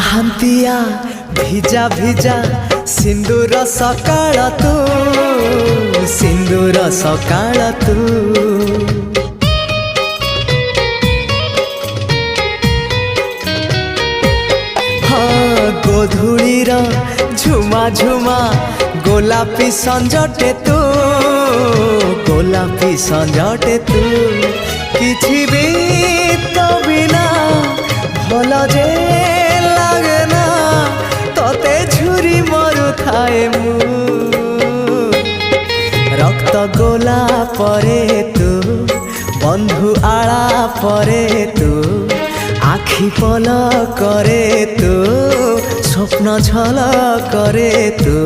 ପାହାନ୍ତିଆ ଭିଜା ଭିଜା ସିନ୍ଦୁର ସକାଳ ତୁ, ସିନ୍ଦୁର ସକାଳ ତୁ। ହଁ ଗୋଧୂଳିର ଝୁମା ଝୁମା ଗୋଲାପୀ ସଞ୍ଜଟେ ତୁ, ଗୋଲାପୀ ସଞ୍ଜଟେ ତୁ। କିଛି ବି ତ ବିନା ଭଲ ଯେ লাগে না, তোতে ঝুরি মরুথায়ে মু। রক্ত গোলা পরে তু, বন্ধু আড়া পরে তু, আখি পল করে তু, স্বপ্ন ঝল করে তু।